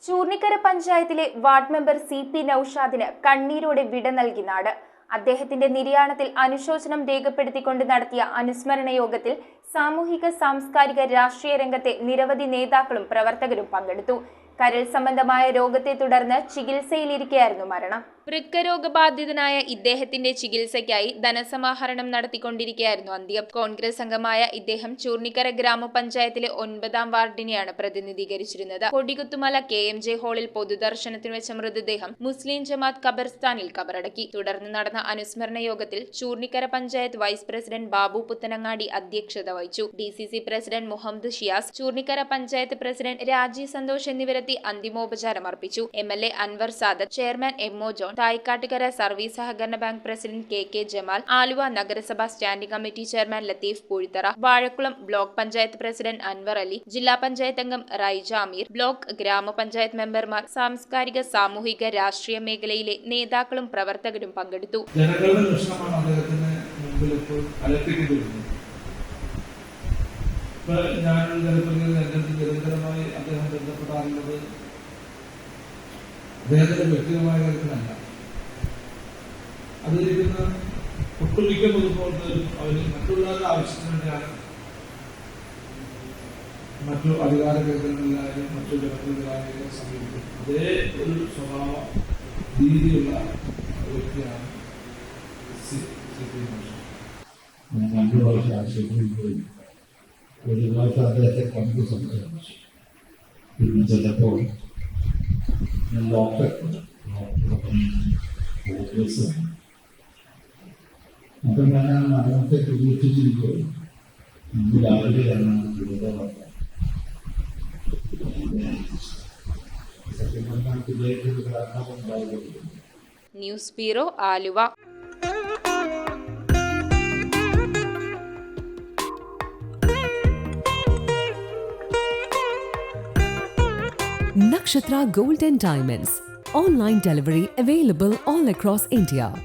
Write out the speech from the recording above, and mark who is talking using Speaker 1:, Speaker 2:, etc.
Speaker 1: ചൂർണിക്കര പഞ്ചായത്തിലെ ward member CP നൌഷാദിന് കണ്ണീരോടെ വിട നൽകി നാട്. അദ്ദേഹത്തിന്റെ നിര്യാണത്തിൽ അനുശോചനം രേഖപ്പെടുത്തിക്കൊണ്ട് നടത്തിയ അനുസ്മരണ യോഗത്തിൽ സാമൂഹിക സാംസ്കാരിക രാഷ്ട്രീയ രംഗത്തെ നിരവധി നേതാക്കളും പ്രവർത്തകരും പങ്കെടുത്തു. കരൾ സംബന്ധമായ രോഗത്തെ തുടർന്ന് ചികിത്സയിലിരിക്കെയായിരുന്നു മരണം. വൃക്കരോഗബാധിതനായ ഇദ്ദേഹത്തിന്റെ ചികിത്സയ്ക്കായി ധനസമാഹരണം നടത്തിക്കൊണ്ടിരിക്കുകയായിരുന്നു അന്ത്യം. കോൺഗ്രസ് അംഗമായ ഇദ്ദേഹം ചൂർണിക്കര ഗ്രാമപഞ്ചായത്തിലെ 9-ാം വാർഡിനെയാണ് പ്രതിനിധീകരിച്ചിരുന്നത്. കൊടികുത്തുമല KMJ ഹാളിൽ പൊതുദർശനത്തിന് വെച്ച മൃതദേഹം മുസ്ലിം ജമാഅത്ത് ഖബർസ്ഥാനിൽ കബറടക്കി. തുടർന്ന് നടന്ന അനുസ്മരണ യോഗത്തിൽ ചൂർണിക്കര പഞ്ചായത്ത് വൈസ് പ്രസിഡന്റ് ബാബു പുത്തനങ്ങാടി അധ്യക്ഷത വഹിച്ചു. DCC president Muhammad Shiyas, Choornikkara panchayat president Raji Santhosh എന്നിവരെത്തി അന്തിമോപചാരം അർപ്പിച്ചു. MLA Anwar Sadath, chairman MO John, Thaikkattukara service സഹകരണ bank president KK Jamal, Aluva നഗരസഭ standing committee chairman Latheef Poozhithara, Vazhakulam block panchayat president Anwar Ali, ജില്ലാ പഞ്ചായത്ത് അംഗം റൈജ അമീർ, ബ്ലോക്ക് ഗ്രാമപഞ്ചായത്ത് മെമ്പർമാർ, സാംസ്കാരിക സാമൂഹിക രാഷ്ട്രീയ മേഖലയിലെ നേതാക്കളും പ്രവർത്തകരും പങ്കെടുത്തു.
Speaker 2: നിരന്തരമായി അദ്ദേഹം ബന്ധപ്പെടാറുള്ളത് അദ്ദേഹത്തിന്റെ വ്യക്തിപരമായ കാര്യത്തിലല്ല. അതിലിരിക്കുന്ന ഒട്ടുമിക്ക പൊതുപ്രവർത്തകരും അവര് മറ്റുള്ളവരുടെ ആവശ്യത്തിന് വേണ്ടിയാണ് മറ്റു അധികാര കേന്ദ്രങ്ങളിലായാലും മറ്റു ജനങ്ങളിലായാലും സമീപിക്കും. അതേ ഒരു സ്വഭാവ രീതിയുള്ള വ്യക്തിയാണ് CP നൌഷാദ്.
Speaker 3: ഒരു പ്രാവശ്യം അദ്ദേഹത്തെ കണ്ടു സംസാരിച്ചു. പിന്നെ ചിലപ്പോൾ ഡോക്ടർ അപ്പം ഞാൻ ആ മരണത്തെ പ്രതീക്ഷിച്ചിരിക്കുകയും ഇന്ന് രാവിലെയാണ് സത്യം പറഞ്ഞാൽ ഇദ്ദേഹത്തിന് കാരണം ഉണ്ടാവുകയുള്ളൂ.
Speaker 1: News bureau, Aluva.
Speaker 4: Nakshatra Gold and Diamonds. Online delivery available all across India.